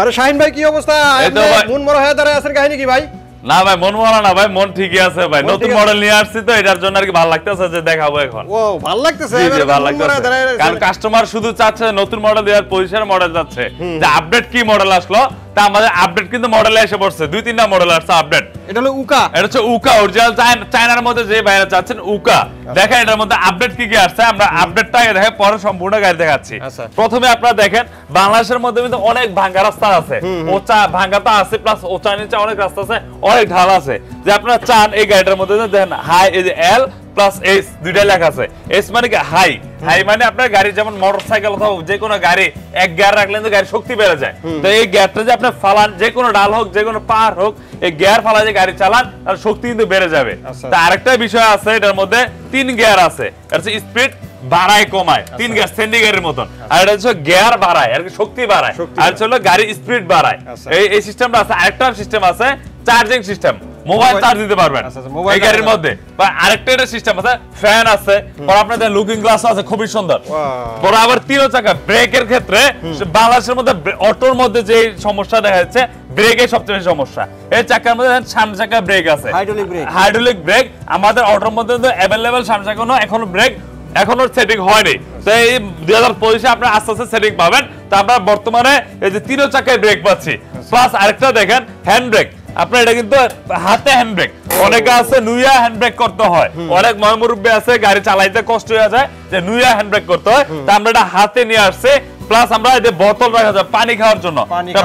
আরে শাহিন ভাই কি অবস্থা? মন মরা হয়ে দাঁড়ায় আছেন, কাহিনী কি ভাই? না ভাই মন মরা না ভাই, মন ঠিকই আছে ভাই। নতুন মডেল নিয়ে আসছি তো এটার জন্য আর কি ভালো লাগতেছে যে দেখাবো এখন। ও ভালো লাগতেছে, ভালো লাগতেছে কারণ কাস্টমার শুধু চাচ্ছে নতুন মডেল দেওয়ার, পজিশনের মডেল যাচ্ছে যে আপডেট কি মডেল আসলো। তা আমাদের আপডেট কিন্তু মডেলে এসে পড়ছে, 2-3টা মডেল আসছে আপডেট। এটা হলো উকা, এটা হচ্ছে উকা অরিজিনাল চায়নার মধ্যে যে বাইরে চাচ্ছেন উকা। দেখেন এটার মধ্যে আপডেট কি কি আসছে, আমরা আপডেটটা দেখে পরে সম্পূর্ণ গাড়ি দেখাচ্ছি। প্রথমে আপনারা দেখেন বাংলাদেশের মধ্যে কিন্তু অনেক ভাঙা রাস্তা আছে, ওচা ভাঙাটা আছে, প্লাস ওচা নিচে অনেক রাস্তা আছে, অনেক ঢাল আছে। যে আপনারা চান এই গাড়িটার মধ্যে দেখেন হাই, এই যে এল প্লাস এস দুইটা লেখা আছে। এস মানে কি হাই, হাই মানে আপনার গাড়ি যেমন মোটরসাইকেল অথবা যে কোনো গাড়ি এক গিয়ার রাখলে কিন্তু গাড়ি শক্তি বেড়ে যায়। তো এই গিয়ারটা যে আপনি ফালান, যে কোনো ডাল হোক যে কোনো পাহাড় হোক, এই গিয়ার ফালা যে গাড়ি চালান তার শক্তি কিন্তু বেড়ে যাবে। তা আরেকটা বিষয় আছে, এটার মধ্যে 3 গিয়ার আছে। এটা হচ্ছে স্পিড বাড়ায় কমায়, 3 গিয়ার সেন্ডিগেটের মতন। আর এটা হচ্ছে গিয়ার বাড়ায় আর কি শক্তি বাড়ায়, আর হচ্ছে গাড়ি স্পিড বাড়ায়। এই সিস্টেমটা আছে। আরেকটা সিস্টেম আছে চার্জিং সিস্টেম, মোবাইল চার্জ দিতে পারবেন এই গাড়ির মধ্যে। বা আরেকটা এটা সিস্টেম আছে, ফ্যান আছে, পর আপনাদের লুকিং গ্লাস আছে খুবই সুন্দর। পর আবার 3 চাকা ব্রেকের ক্ষেত্রে বাংলাদেশের মধ্যে অটোর মধ্যে যে সমস্যা দেখা যাচ্ছে ব্রেকের সবচেয়ে বেশি সমস্যা। এই চাকার মধ্যে সামনে চাকা ব্রেক আছে, হাইড্রোলিক ব্রেক। আমাদের অটোর মধ্যে তো অ্যাভেলেবল সামনে চাকা এখনো ব্রেক এখনো সেটিং হয়নি। তো এই 2025 আপনারা আস্তে আস্তে সেটিং পাবেন। তো আমরা বর্তমানে এই যে 3 চাকায় ব্রেক পাচ্ছি। প্লাস আরেকটা দেখেন হ্যান্ড ব্রেক, আপনার এটা কিন্তু হাতে হ্যান্ড ব্রেক, অনেকে আছে নুইয়া হ্যান্ড ব্রেক করতে হয়, অনেক ময়মুরব্বী আছে গাড়ি চালাইতে কষ্ট হয়ে যায় যে নুইয়া হ্যান্ড ব্রেক করতে হয়। তা আমরা এটা হাতে নিয়ে আসছে। প্লাস আমরা এই যে বোতল রাখা যায় পানি খাওয়ার জন্য,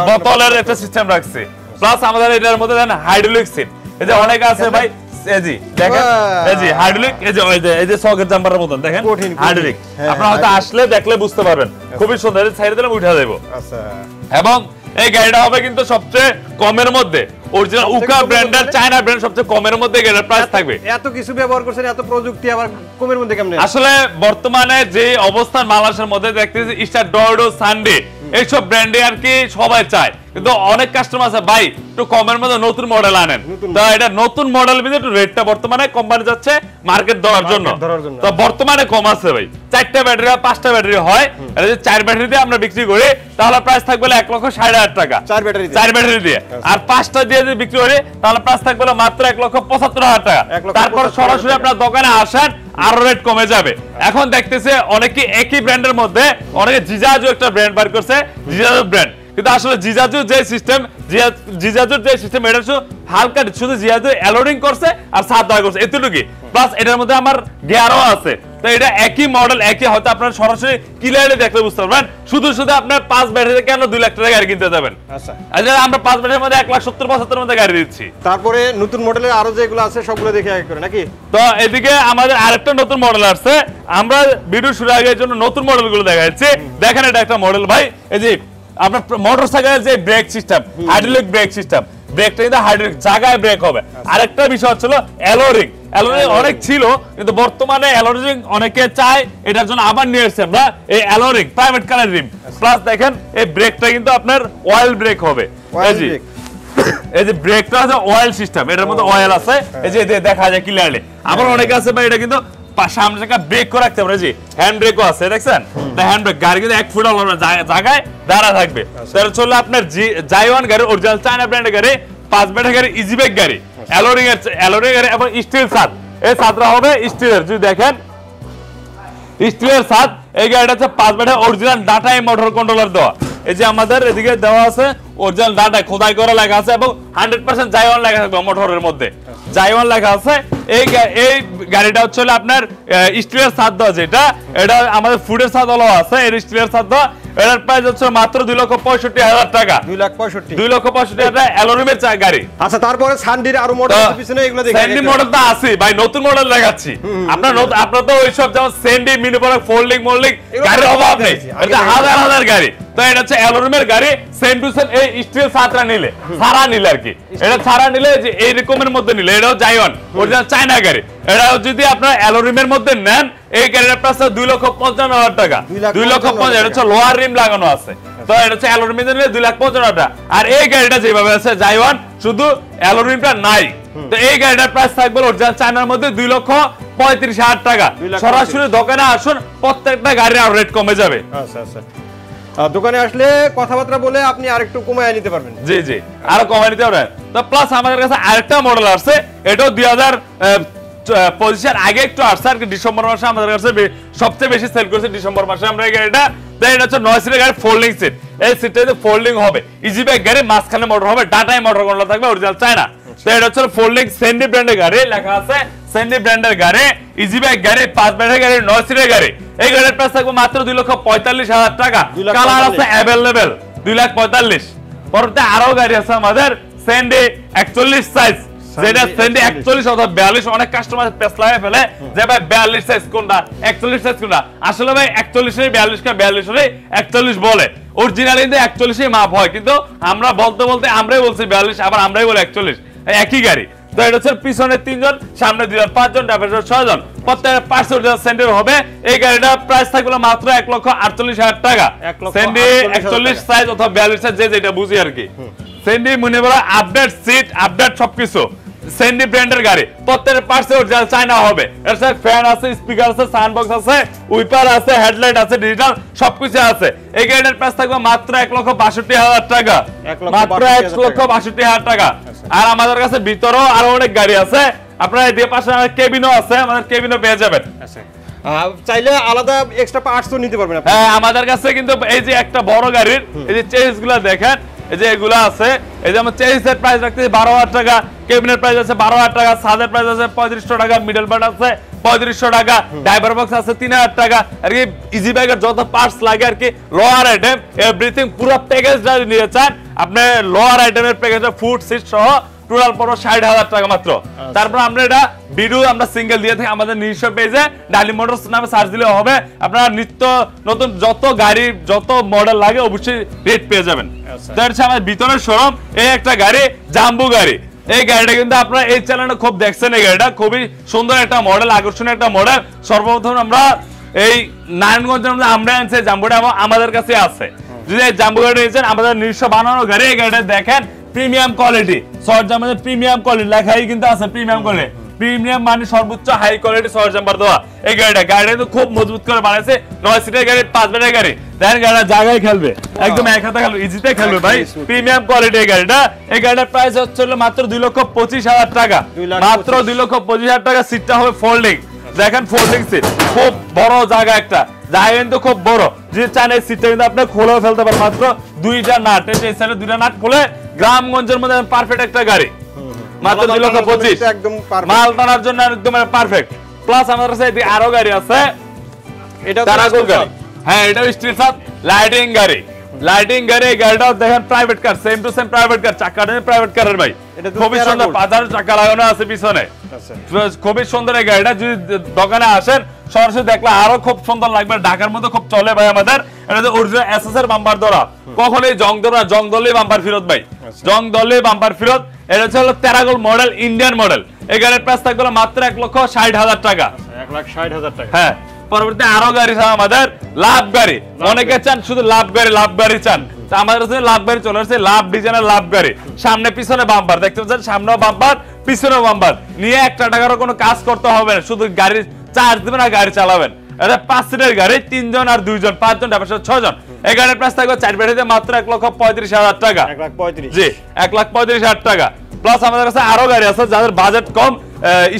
বোতলের একটা সিস্টেম রাখছি। প্লাস আমাদের এটার মধ্যে দেখেন হাইড্রোলিক সিট, এই যে অনেক আছে ভাই এজি দেখেন, এজি হাইড্রোলিক, এই যে সকেট জাম্পারের মতন দেখেন হাইড্রোলিক। আপনারা হয়তো আসলে দেখলে বুঝতে পারবেন, খুবই সুন্দর। সাইডে দিলে উঠে যাবো। আচ্ছা, এবং এই গাড়িটা হবে কিন্তু সবচেয়ে কমের মধ্যে, অরিজিনাল উকা ব্র্যান্ডের চায়না ব্র্যান্ড সবচেয়ে কমের মধ্যে গাড়ির প্রাইস থাকবে। এত কিছু ব্যবহার করছেন, এত প্রযুক্তি, আবার কমের মধ্যে কেমনে? আসলে বর্তমানে যে অবস্থান বাংলাদেশের মধ্যে দেখতেছি স্টার ডর্ডো সানডে এইসব ব্র্যান্ডে আর কি সবাই চায়, কিন্তু অনেক কাস্টমার আছে ভাই একটু কমের মধ্যে নতুন মডেল আনেন। তো এটা নতুন মডেল ভিতরে একটু রেটটা বর্তমানে কোম্পানি যাচ্ছে মার্কেট ধরার জন্য। তো বর্তমানে কম আছে ভাই, 4টা ব্যাটারি 5টা ব্যাটারি হয়, এটা যদি 4 ব্যাটারি দিয়ে আমরা বিক্রি করি তাহলে প্রাইস থাকবে 1,60,000 টাকা 4 ব্যাটারি দিয়ে। আর 5টা দিয়ে যদি বিক্রি করি তাহলে প্রাইস থাকবে মাত্র 1,75,000 টাকা। তারপর সরাসরি আপনার দোকানে আসেন আরো রেট কমে যাবে। এখন দেখতেছে অনেকে একই ব্র্যান্ডের মধ্যে অনেকে জিজাজু একটা ব্র্যান্ড বার করছে, জিজাজু ব্র্যান্ড, কিন্তু আসলে জিজাজু যে সিস্টেম, জিজাজুর যে সিস্টেম এটা শুধু হালকা শুধু জিজাজু অ্যালোডিং করছে আর সাদা করছে এতটুকুই। প্লাস এটার মধ্যে আমার গিয়ারও আছে। তো এটা একই মডেল, একই, হয়তো আপনারা সরাসরি ক্লিয়ারলি দেখলে বুঝতে পারবেন। শুধু আপনার 5 ব্যাটারি কেন 2 লাখ টাকা গাড়ি কিনতে যাবেন? আচ্ছা, আমরা 5 ব্যাটারির মধ্যে 1,70,75,000 মধ্যে গাড়ি দিচ্ছি। তারপরে নতুন মডেলের আরো যেগুলো আছে সবগুলো দেখে এক করে নাকি? তো এদিকে আমাদের আরেকটা নতুন মডেল আসছে, আমরা ভিডিও শুরু আগের জন্য নতুন মডেলগুলো দেখাচ্ছি। দেখেন এটা একটা মডেল ভাই, এই যে আপনার মোটরসাইকেলের যে brake system, hydraulic brake system, ব্রেকটা কিন্তু হাইড্রোলিক জায়গায় ব্রেক হবে। আরেকটা বিষয় হচ্ছিল অ্যালোরিং। অ্যালোরিং অনেক ছিল, কিন্তু বর্তমানে অ্যালোরিং অনেকে চায়, এটার জন্য আবার নিয়ে এসেছি আমরা এই অ্যালোরিং প্রাইভেট কালার রিম। প্লাস দেখেন এই ব্রেকটা কিন্তু আপনার অয়েল ব্রেক হবে। এই যে ব্রেকটা আছে অয়েল সিস্টেম, এটার মধ্যে অয়েল আছে, এই যে দেখা যায় ক্লিয়ারলি। আবার অনেকে আছে ভাই এটা কিন্তু সামনে থেকে ব্রেক করে রাখতে পারে, জি হ্যান্ড ব্রেকও আছে দেখছেন। হ্যান্ড ব্রেক গাড়ি কিন্তু 1 ফুট জায়গায় দাঁড়া থাকবে। তাহলে চললে আপনার জাইওয়ান গাড়ি, অরিজিনাল চায়না ব্র্যান্ডের গাড়ি, 5 ব্যাটারি গাড়ি, ইজি বাইক গাড়ি, অ্যালোরিং গাড়ি এবং স্টিল ছাদ। এই ছাদটা হবে স্টিলের, যদি দেখেন স্টিলের ছাদ। এই গাড়িটা হচ্ছে 5 ব্যাটারি অরিজিনাল ডাটাই মোটর কন্ট্রোলার দেওয়া। এই যে আমাদের এদিকে দেওয়া আছে অরিজিনাল ডাটা খোদাই করা লেখা আছে এবং 100% জাইওয়ান লেখা থাকবে মোটরের মধ্যে, জাইওয়ান লেখা আছে। এই গাড়িটা হচ্ছে আপনার স্টিলের ছাদ দেওয়া, যেটা এটা আমাদের ফুডের ছাদ হলো আছে, এর স্টিলের ছাদ দেওয়া। এটার প্রাইস হচ্ছে মাত্র 2,65,000 টাকা। 2,65,000 টাকা অ্যালুমিনিয়ামের গাড়ি। আচ্ছা, তারপরে সানডির আরো মডেল আছে পিছনে, এগুলো দেখেন। সানডি মডেল তো আছে ভাই, নতুন মডেল দেখাচ্ছি। আপনার তো ওইসব যেমন সানডি মিনি পরে ফোল্ডিং গাড়ির অভাব নেই, এটা হাজার গাড়ি। তো এটা হচ্ছে অ্যালুমিনিয়ামের গাড়ি, সেম টু সেম এই স্টিল ছাড়া নিলে আর কি, এটা ছাড়া নিলে যে এই রকমের মধ্যে নিলে এটাও জাইওয়ান অরিজিনাল চায়না গাড়ি। এটা যদি আপনারা অ্যালুমিনিয়ামের মধ্যে নেন এই গাড়ির প্রাইস 2,55,000 টাকা। 2,55,000, এটা হচ্ছে লোহার রিম লাগানো আছে। তো এটা হচ্ছে অ্যালুমিনিয়াম নিলে 2,55,000 টাকা। আর এই গাড়িটা যেভাবে আছে জাইওয়ান, শুধু অ্যালুমিনিয়ামটা নাই। তো এই গাড়িটার প্রাইস থাকবে অরিজিনাল চায়নার মধ্যে 2,35,000 টাকা। সরাসরি দোকানে আসুন, প্রত্যেকটা গাড়ির আর রেট কমে যাবে। আচ্ছা আচ্ছা, দোকানে আসলে কথাবার্তা বলে আপনি আরেকটু কমায় নিতে পারবেন। জি জি, আরো কমায় নিতে পারবেন। তো প্লাস আমাদের কাছে আরেকটা মডেল আছে, এটাও 2025 আগে একটু আসছে আর কি, ডিসেম্বর মাসে আমাদের কাছে সবচেয়ে বেশি সেল করেছে ডিসেম্বর মাসে আমরা এই গাড়িটা। এটা হচ্ছে 9 সিটের গাড়ি, ফোল্ডিং সিট। এই সিটটাতে ফোল্ডিং হবে, ইজি বাইক গাড়ি, মাঝখানে মোটর হবে, ডাটায় মোটর কোনটা থাকবে, অরিজিনাল চায়না। তো এটা হচ্ছে ফোল্ডিং সেন্ডি ব্র্যান্ডের গাড়ি, লেখা আছে সেন্ডি ব্র্যান্ডের গাড়ি, ইজি বাইক গাড়ি, 5 ব্র্যান্ডের গাড়ি, 9 সিটের গাড়ি। এই গাড়ির প্রাইস থাকবে মাত্র 2,45,000 টাকা। কালার আছে अवेलेबल 2,45,000। পরবর্তী আরো গাড়ি আছে আমাদের সেন্ডি 41 সাইজ, যেটা সেন্ডি 41 অথবা 42, অনেক কাস্টমার পেস লাগিয়ে ফেলে যে ভাই 42 সাইজ কোনটা 41 সাইজ কোনটা। আসলে ভাই 41 এর 42 কা 42 এর 41 বলে, অরিজিনালি কিন্তু 41 এর মাপ হয়, কিন্তু আমরা বলতে বলতে আমরাই বলছি 42, আবার আমরাই বলি 41, একই গাড়ি। তো এটা হচ্ছে পিছনে 3 জন, সামনে 2 জন, 5 জন, ড্রাইভার 6 জন, প্রত্যেকটা পার্টস অরিজিনাল সেন্ডি হবে। এই গাড়িটার প্রাইস থাকবে মাত্র 1,48,000 টাকা। সেন্ডি 41 সাইজ অথবা 42 সাইজ, যেটা বুঝি আর কি। সেন্ডি মনে বলা আপডেট সিট, আপডেট সবকিছু, সেন্ডি ব্র্যান্ডের গাড়ি, প্রত্যেকটা পার্টস অরিজিনাল চায়না হবে। এর সাথে ফ্যান আছে, স্পিকার আছে, সাউন্ড বক্স আছে, উইপার আছে, হেডলাইট আছে, ডিজিটাল সবকিছু আছে। এই গাড়িটার প্রাইস থাকবে মাত্র 1,62,000 টাকা, মাত্র 1,62,000 টাকা। আর আমাদের কাছে ভিতরেও আরো অনেক গাড়ি আছে, আপনারা এদিকে পাশে কেবিনও আছে, আমাদের কেবিনও পেয়ে যাবেন। চাইলে আলাদা এক্সট্রা পার্টসও নিতে পারবেন আপনি। হ্যাঁ, আমাদের কাছে কিন্তু এই যে একটা বড় গাড়ির এই যে চেসগুলো দেখেন, এই যে এগুলো আছে, এই যে আমরা চেসের প্রাইস রাখতেছি 12,000 টাকা, কেবিনের প্রাইস আছে 12,000 টাকা, সাজের প্রাইস আছে 3500 টাকা, মিডল পার্ট আছে 3500 টাকা, ড্রাইভার বক্স আছে 3000 টাকা। আর কি ইজি বাইকের যত পার্টস লাগে আর কি, লোয়ার আইটেম এভরিথিং পুরো প্যাকেজটা নিয়ে চান আপনি, লোয়ার আইটেমের প্যাকেজটা ফুড সিট সহ টোটাল পড়ো 60,000 টাকা মাত্র। তারপর আমরা এটা ভিডিও আমরা সিঙ্গেল দিয়ে থাকি আমাদের নিজস্ব পেজে, ডালি মোটরস নামে সার্চ দিলে হবে। আপনারা নিত্য নতুন যত গাড়ি যত মডেল লাগে অবশ্যই রেট পেয়ে যাবেন। তো হচ্ছে আমাদের ভিতরের শোরুম, এই একটা গাড়ি জাম্বু গাড়ি। এই গাড়িটা কিন্তু আপনারা এই চ্যানেলে খুব দেখছেন, এই গাড়িটা খুবই সুন্দর একটা মডেল, আকর্ষণীয় একটা মডেল। সর্বপ্রথম আমরা এই নারায়ণগঞ্জের মধ্যে আমরা আনছি জাম্বুটা, আমাদের কাছে আছে। যদি এই জাম্বু গাড়ি নিয়েছেন, আমাদের নিজস্ব বানানো গাড়ি। এই গাড়িটা দেখেন প্রিমিয়াম কোয়ালিটি, সরঞ্জামের প্রিমিয়াম কোয়ালিটি লেখাই কিন্তু আছে, প্রিমিয়াম কোয়ালিটি, প্রিমিয়াম মানে সর্বোচ্চ হাই কোয়ালিটি সরঞ্জাম দেওয়া। এই গাড়িটা কিন্তু খুব মজবুত করে বানাইছে, 9 সিটের গাড়ি, 5 ব্র্যান্ডের গাড়ি। দেখেন গাড়িটা জায়গায় খেলবে, একদম এক হাতে খেলবে, ইজিতে খেলবে ভাই, প্রিমিয়াম কোয়ালিটি এই গাড়িটা। এই গাড়িটার প্রাইস হচ্ছে মাত্র 2,25,000 টাকা, মাত্র 2,25,000 টাকা। সিটটা হবে ফোল্ডিং, দেখেন ফোল্ডিং সিট, খুব বড় জায়গা, একটা জায়গা কিন্তু খুব বড়। যদি চান এই সিটটা কিন্তু আপনি খুলেও ফেলতে পারেন, মাত্র 2টা নাট, এই সাইডে 2টা নাট খুলে গ্রামগঞ্জের মধ্যে পারফেক্ট একটা গাড়ি, মাত্র 2,25,000, একদম মাল টানার জন্য একদম পারফেক্ট। প্লাস আমাদের কাছে আরো গাড়ি আছে, এটা তারাগুল গাড়ি। হ্যাঁ, এটা স্ট্রিট সাত লাইটিং গাড়ি, লাইটিং গাড়ি। গাড়িটাও দেখেন private car, same to same private car, চাকাটা প্রাইভেট কারের ভাই, খুবই সুন্দর, 5,000 চাকা লাগানো আছে পিছনে, খুবই সুন্দর এই গাড়িটা। যদি দোকানে আসেন সরাসরি দেখলে আরো খুব সুন্দর লাগবে, ঢাকার মধ্যে খুব চলে ভাই আমাদের। এটা যে অরিজিনাল এসএস এর বাম্পার ধরা, কখনোই জং ধরা, জং ধরলেই বাম্পার ফেরত ভাই, জং ধরলেই বাম্পার ফেরত। এটা হচ্ছে তেরাগোল মডেল, ইন্ডিয়ান মডেল। এই গাড়ির প্রাইস থাকবে মাত্র 1,60,000 টাকা, 1,60,000 টাকা। হ্যাঁ, পরবর্তী আরো গাড়ি আমাদের লাভ গাড়ি, অনেকে চান শুধু লাভ গাড়ি চান, আমাদের কাছে লাভ গাড়ি চলে আসছে, লাভ ডিজাইনের লাভ গাড়ি, সামনে পিছনে বাম্পার দেখতে পাচ্ছেন, সামনেও বাম্পার পিছনেও বাম্পার, নিয়ে 1 টাকারও কোনো কাজ করতে হবে না, শুধু গাড়ি চার্জ দিবেন আর গাড়ি চালাবেন। এটা 5 সিটের গাড়ি, 3 জন আর 2 জন, 5 জন, 6 জন। এই গাড়ির প্রাইস থাকবে 4 ব্যাটারিতে মাত্র 1,35,000 টাকা, 1,35,000, জি 1,35,000 টাকা। প্লাস আমাদের কাছে আরো গাড়ি আছে, যাদের বাজেট কম,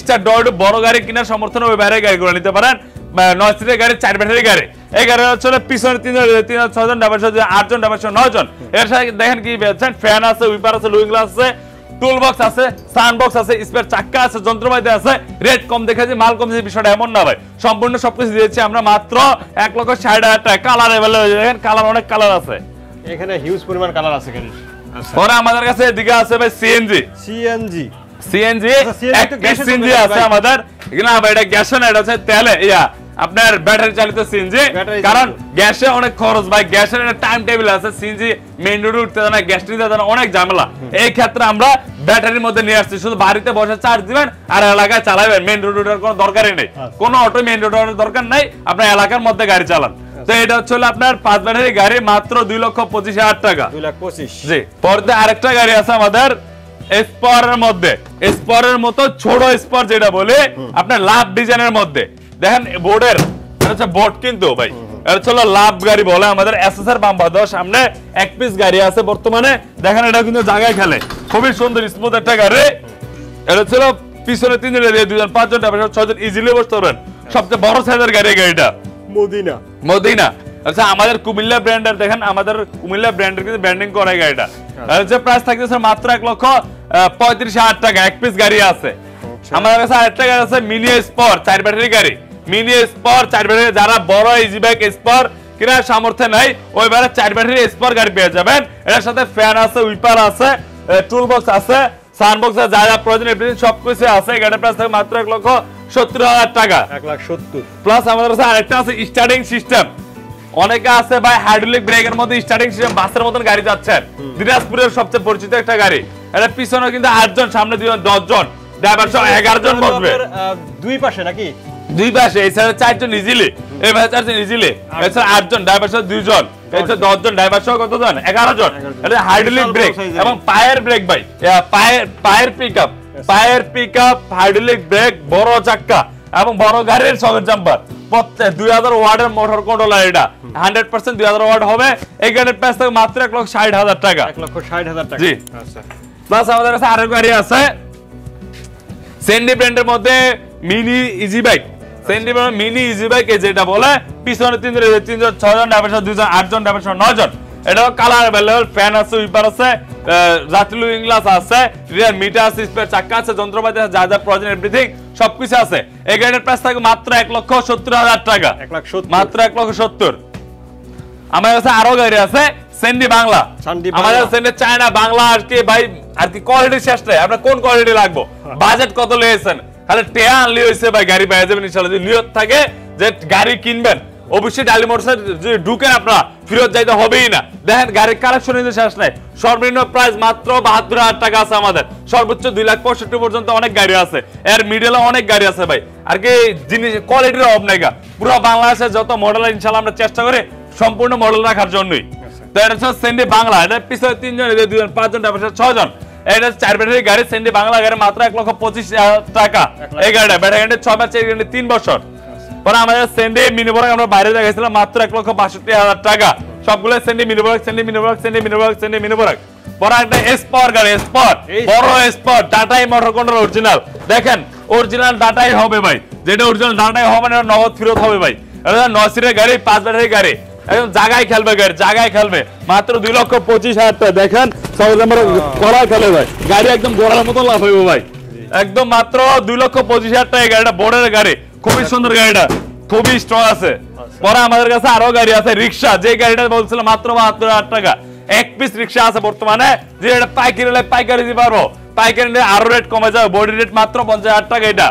স্টার ডট বড় গাড়ি কেনার সমর্থন ওই বাইরে গাড়িগুলো নিতে পারেন। 9 সিটের গাড়ি, 4 ব্যাটারি গাড়ি। এই গাড়ি হচ্ছে পিছনে 3 জন, 6 জন, 8 জন, 9 জন। এর সাথে দেখেন কি ফ্যান আছে, উইপার আছে, লুইং গ্লাস আছে, টুল বক্স আছে, সাউন্ড বক্স আছে, স্পেয়ার চাকা আছে, যন্ত্রপাতি আছে। রেট কম দেখেছি, মাল কম দেখেছি, বিষয়টা এমন না ভাই, সম্পূর্ণ সবকিছু দিয়েছি আমরা মাত্র 1,60,000 টাকা। কালার এভেলেবল, দেখেন কালার অনেক কালার আছে, এখানে হিউজ পরিমাণ কালার আছে গাড়ির। পরে আমাদের কাছে এদিকে আছে ভাই সিএনজি আছে আমাদের এখানে। এটা গ্যাস না, এটা হচ্ছে তেলে আপনার ব্যাটারি চালিত সিএনজি, কারণ গ্যাসে অনেক খরচ ভাই, গ্যাসের একটা টাইম টেবিল আছে, সিএনজি মেইন রোডে উঠতে না, গ্যাস নিতে না, অনেক ঝামেলা। এই ক্ষেত্রে আমরা ব্যাটারির মধ্যে নিয়ে আসছি, শুধু বাড়িতে বসে চার্জ দিবেন আর এলাকায় চালাবেন, মেইন রোড ওঠার কোনো দরকারই নেই, কোনো অটো মেইন রোড ওঠার দরকার নাই, আপনার এলাকার মধ্যে গাড়ি চালান। তো এটা হচ্ছে আপনার 5 ব্যাটারি গাড়ি, মাত্র 2,25,000 টাকা, 2,25,000। জি। পরে আরেকটা গাড়ি আছে আমাদের স্পরের মধ্যে, স্পরের মতো ছোট স্পর যেটা বলে আপনার লাভ ডিজাইনের মধ্যে, দেখেন বোর্ডের, এটা হচ্ছে বোর্ড কিন্তু ভাই, এটা হলো লাভ গাড়ি বলে আমাদের এসএসআর বাম্পার দেওয়া, সামনে এক পিস গাড়ি আছে বর্তমানে, দেখেন এটা কিন্তু জায়গায় খেলে, খুবই সুন্দর স্মুথ একটা গাড়ি। এটা ছিল পিছনে 3 জন, 2 জন, 5 জন, 6 জন ইজিলি বসতে পারবেন। সবচেয়ে বড় সাইজের গাড়ি গাড়িটা মদিনা। আচ্ছা আমাদের কুমিল্লা ব্র্যান্ডের, দেখেন আমাদের কুমিল্লা ব্র্যান্ডের কিন্তু ব্র্যান্ডিং করা গাড়িটা। যে প্রাইস থাকতেছে মাত্র 1,35,000 টাকা। এক পিস গাড়ি আছে আমাদের কাছে। আরেকটা গাড়ি আছে মিনি স্পোর্ট 4 ব্যাটারি গাড়ি, মিনি স্পোর্ট 4 ব্যাটারি। যারা বড় ইজি বাইক স্পোর্ট কেনার সামর্থ্য নাই, ওই বেলা 4 ব্যাটারি স্পোর্ট গাড়ি পেয়ে যাবেন। এর সাথে ফ্যান আছে, উইপার আছে, টুল বক্স আছে, সানবক্স আছে, যা যা প্রয়োজন এভরিথিং সবকিছু আছে। গাড়ির প্রাইস থাকে মাত্র 1,70,000 টাকা। 1,70,000 প্লাস আমাদের কাছে আরেকটা আছে স্টার্টিং সিস্টেম। অনেকে আছে ভাই হাইড্রোলিক ব্রেকের মধ্যে স্টার্টিং সিস্টেম, বাসের মতন গাড়ি যাচ্ছেন, দিনাজপুরের সবচেয়ে পরিচিত একটা গাড়ি। এটা পিছনে কিন্তু 8 জন, সামনে 2 জন, 10 জন, ড্রাইভার সহ 11 জন বসবে। দুই পাশে নাকি? দুই পাশে। এই সাইডে 4 জন ইজিলি, এই পাশে 4 জন ইজিলি, এই সাইডে 8 জন, ড্রাইভার সহ 2 জন, এই সাইডে 10 জন, ড্রাইভার সহ কত জন? 11 জন। এটা হাইড্রোলিক ব্রেক এবং পায়ের ব্রেক ভাই, পায়ের পিকআপ, হাইড্রোলিক ব্রেক, বড় চাকা এবং বড় গাড়ির সঙ্গে জাম্পার। 2000 ওয়াটের মোটর কন্ট্রোলার, এটা 100% 2000 ওয়াট হবে। এই গাড়ির প্রাইস থাকে মাত্র 1,60,000 টাকা। 1,60,000 টাকা। জি আচ্ছা। প্লাস আমাদের কাছে আরেক গাড়ি আছে সেন্ডি ব্র্যান্ডের মধ্যে mini easy bike. Sendi brand mini easy bike যেটা বলে, পিছনে 3 জন, 6 জন, ড্রাইভার সহ 2 জন, 8 জন, ড্রাইভার সহ 9 জন। এটাও কালার अवेलेबल, ফ্যান আছে, উইপার আছে, জাতীয় লুকিং গ্লাস আছে, রিয়ার মিটার আছে, স্পেয়ার চাকা আছে, যন্ত্রপাতি আছে, যা যা প্রয়োজন এভরিথিং সবকিছু আছে। এই গাড়ির প্রাইস থাকে মাত্র 1,70,000 টাকা। 1,70,000 মাত্র 1,70,000। আমার কাছে আরো গাড়ি আছে সেন্ডি বাংলা। আমাদের সেন্ডি চায়না বাংলা আর কি ভাই, আর কি কোয়ালিটি শেষ নাই। আপনার কোন কোয়ালিটি লাগবে, বাজেট কত লয়েছেন, খালি টেয়া আনলি হইছে ভাই, গাড়ি পেয়ে যাবেন ইনশাআল্লাহ। যদি নিয়ত থাকে যে গাড়ি কিনবেন, অবশ্যই ডালি মোটরসে যদি ঢুকেন আপনারা ফেরত যাইতে হবেই না। দেখেন গাড়ির কালেকশন কিন্তু শেষ নাই। সর্বনিম্ন প্রাইস মাত্র 72,000 টাকা আছে আমাদের, সর্বোচ্চ 2,65,000 পর্যন্ত অনেক গাড়ি আছে, এর মিডলে অনেক গাড়ি আছে ভাই। আর কি জিনিস কোয়ালিটির অভাব নাই। পুরো বাংলাদেশে যত মডেল ইনশাআল্লাহ আমরা চেষ্টা করি সম্পূর্ণ মডেল রাখার জন্যই। তো এটা হচ্ছে সেন্ডি বাংলা। এটা পিছনে 3 জন, 2 জন, 5 জন, ড্রাইভার সহ 6 জন। এটা 4 ব্যাটারি গাড়ি সেন্ডি বাংলা গাড়ি, মাত্র 1,25,000 টাকা। এই গাড়িটা ব্যাটারি গাড়ি 6 মাস, 3 বছর। পরে আমাদের সেন্ডি মিনি ব্লক আমরা বাইরে দেখাইছিলাম মাত্র 1,62,000 টাকা। সবগুলো Sendi mini block, Sendi mini block, Sendi mini block, Sendi mini block. পরে একটা স্পট গাড়ি, স্পট বড় স্পট, টাটাই মোটর কন্ট্রোল অরিজিনাল। দেখেন অরিজিনাল ডাটাই হবে ভাই, যেটা অরিজিনাল ডাটাই হবে না নগদ ফেরত হবে ভাই। এটা 9 সিটের গাড়ি, 5 ব্যাটারি গাড়ি, একদম জায়গায় খেলবে গাড়ি, জায়গায় খেলবে। মাত্র 2,25,000 টাকা। দেখেন সহজে আমরা কড়া খেলে ভাই, গাড়ি একদম গোড়ার মতো লাভ হইব ভাই। একদম মাত্র 2,25,000 টাকা গাড়িটা, বোর্ডের গাড়ি, খুবই সুন্দর গাড়িটা, খুবই স্ট্রং আছে। পরে আমাদের কাছে আরো গাড়ি আছে রিক্সা, যে গাড়িটা বলছিলাম মাত্র 72,000 টাকা। এক পিস রিক্সা আছে বর্তমানে, যে এটা পাইকারি দিতে পারবো, পাইকারি নিলে আরো রেট কমে যাবে। বডি রেট মাত্র 50,000 টাকা। এটা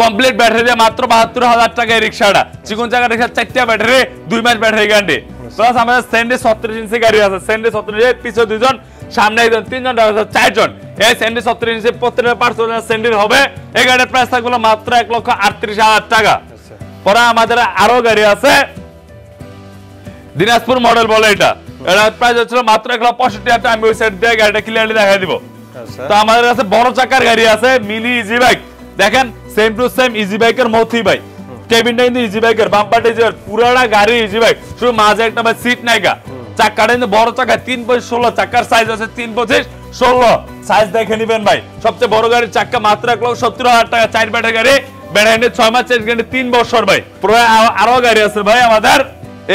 কমপ্লিট ব্যাটারি দিয়ে মাত্র 72,000 টাকা এই রিক্সাটা। চিকন চাকা রিক্সা 4টা ব্যাটারি, 2 মাস ব্যাটারি গ্যারান্টি। প্লাস আমাদের সেন্ডি 36 ইঞ্চি গাড়ি আছে, সেন্ডি 36, পিছনে 2 জন, সামনে 1 জন, 3 জন, 4 জন। এই সেন্ডি 36 ইঞ্চি প্রত্যেকটা পার্সোনাল সেন্ডির হবে। এই গাড়ির প্রাইস থাকবে মাত্র 1,38,000 টাকা। পরে আমাদের আরো গাড়ি আছে দিনাজপুর মডেল বলে, এটা এটার প্রাইস হচ্ছে মাত্র 1,65,000 টাকা। আমি ওই সাইড দিয়ে গাড়িটা ক্লিয়ারলি দেখাই দিব। তো আমাদের কাছে বড় চাকার গাড়ি আছে মিনি ইজি বাইক। দেখেন সেম টু সেম ইজি বাইকের মতই ভাই, কেবিনটা কিন্তু ইজি বাইকের, বাম্পারটা ইজি বাইক, পুরাটা গাড়ি ইজি বাইক, শুধু মাঝে একটা ভাই সিট নাইকা। চাকাটা কিন্তু বড় চাকা, 3.16, চাকার সাইজ আছে 3.16 সাইজ দেখে নিবেন ভাই। সবচেয়ে বড় গাড়ির চাকা মাত্র 1,70,000 টাকা। 4 ব্যাটারি গাড়ি, ব্যাটারি 6 মাস, 3 বছর ভাই। পুরো আরো গাড়ি আছে ভাই আমাদের।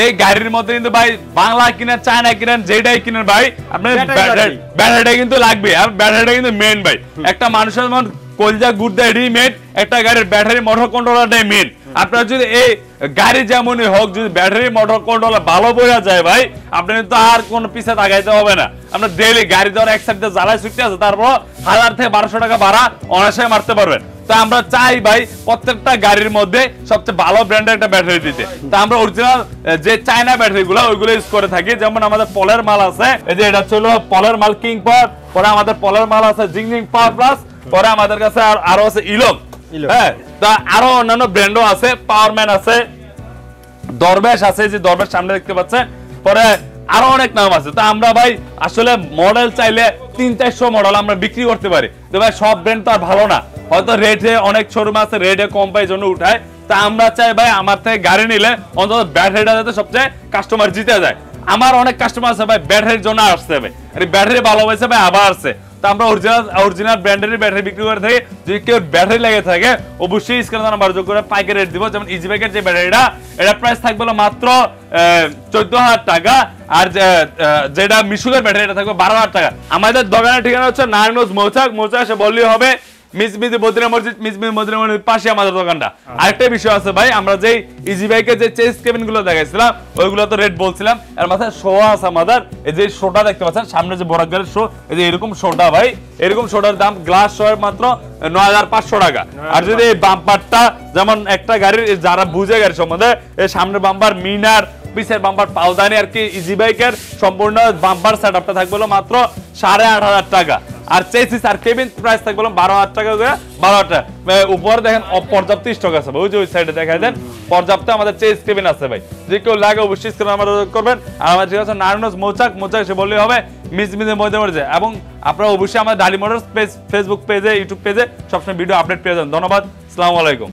এই গাড়ির মধ্যে কিন্তু ভাই বাংলা কিনেন, চায়না কিনেন, যেটাই কিনেন ভাই আপনার ব্যাটারিটা কিন্তু লাগবে। আর ব্যাটারিটা কিন্তু মেন ভাই। একটা মানুষের মন কলজা গুড় রিমেড, একটা গাড়ির ব্যাটারি মোটর কন্ট্রোলারটাই মেন। আপনার যদি এই গাড়ি যেমনই হোক, যদি ব্যাটারি মোটর কন্ট্রোলার ভালো বোঝা যায় ভাই, আপনার তো আর কোনো পিছে তাকাইতে হবে না। আপনার ডেইলি গাড়ি দেওয়ার এক সাইডে জ্বালায় ছুটতে আছে, তারপর 1000 থেকে 1200 টাকা ভাড়া অনায়াসে মারতে পারবেন। তো আমরা চাই ভাই প্রত্যেকটা গাড়ির মধ্যে সবচেয়ে ভালো ব্র্যান্ডের একটা ব্যাটারি দিতে। তো আমরা অরিজিনাল যে চায়না ব্যাটারি গুলো ওইগুলো ইউজ করে থাকি। যেমন আমাদের পলের মাল আছে, এই যে এটা ছিল পলের মাল কিং পাওয়ার। পরে আমাদের পলের মাল আছে জিংজিং পাওয়ার প্লাস। পরে আমাদের কাছে আরো আছে ইলক। হ্যাঁ, তা আরো অন্যান্য ব্র্যান্ডও আছে, পাওয়ারম্যান আছে, দরবেশ আছে, যে দরবেশ সামনে দেখতে পাচ্ছেন। পরে আরো অনেক নাম আছে। তো আমরা ভাই আসলে মডেল চাইলে 300-400 মডেল আমরা বিক্রি করতে পারি। তো ভাই সব ব্র্যান্ড তো আর ভালো না, হয়তো রেটে অনেক শোরুম আছে রেটে কম পাই জন্য উঠায়, তা আমরা চাই ভাই আমার থেকে গাড়ি নিলে অন্তত ব্যাটারিটা যাতে সবচেয়ে কাস্টমার জিতে যায়। আমার অনেক কাস্টমার আছে ভাই ব্যাটারির জন্য আসছে ভাই, ব্যাটারি ভালো হয়েছে ভাই আবার আসছে। তো আমরা অরিজিনাল ব্র্যান্ডের ব্যাটারি বিক্রি করে থাকি। যদি কেউ ব্যাটারি লেগে থাকে অবশ্যই স্ক্রিনে নাম্বার যোগ করে পাইকারি রেট দিব। যেমন ইজি বাইকের যে ব্যাটারিটা, এটা প্রাইস থাকবে মাত্র 14,000 টাকা, আর যেটা মিশুকের ব্যাটারি এটা থাকবে 12,000 টাকা। আমাদের দোকানের ঠিকানা হচ্ছে নারায়ণগঞ্জ মৌচাক, এসে বললেই হবে মিসমিদি বদ্রিনা মসজিদ, মিসমিদি বদ্রিনা মসজিদ পাশে আমাদের দোকানটা। আরেকটা বিষয় আছে ভাই, আমরা যে ইজি বাইকের যে চেস কেবিন গুলো দেখাইছিলাম ওইগুলো তো রেট বলছিলাম, এর মাথায় শো আছে আমাদের। এই যে শোটা দেখতে পাচ্ছেন সামনে যে বড় গাড়ির শো, এই যে এরকম শোটা ভাই, এরকম শোটার দাম গ্লাস শো এর মাত্র 9,500 টাকা। আর যদি এই বাম্পারটা, যেমন একটা গাড়ির যারা বুঝে গাড়ি সম্বন্ধে, এই সামনের বাম্পার মিনার, পিছের বাম্পার পাউদানি আর কি, ইজি বাইকের সম্পূর্ণ বাম্পার সেটআপটা থাকবে মাত্র 8,500 টাকা। আর চেসিস আর কেবিন প্রাইস থাকবে 12,000 টাকা করে। 12,000 টাকা উপরে দেখেন পর্যাপ্ত স্টক আছে ভাই, ওই যে ওই সাইডে দেখাই দেন পর্যাপ্ত আমাদের চেস কেবিন আছে ভাই। যে কেউ লাগে অবশ্যই স্ক্রিনে আমরা করবেন। আর আমার ঠিক আছে নারায়ণগঞ্জ মৌচাক এসে বললেই হবে মিসমিদের মধ্যে। এবং আপনারা অবশ্যই আমাদের ডালি মোটরস ফেসবুক পেজে, ইউটিউব পেজে সবসময় ভিডিও আপডেট পেয়ে যান। ধন্যবাদ, আসসালামু আলাইকুম।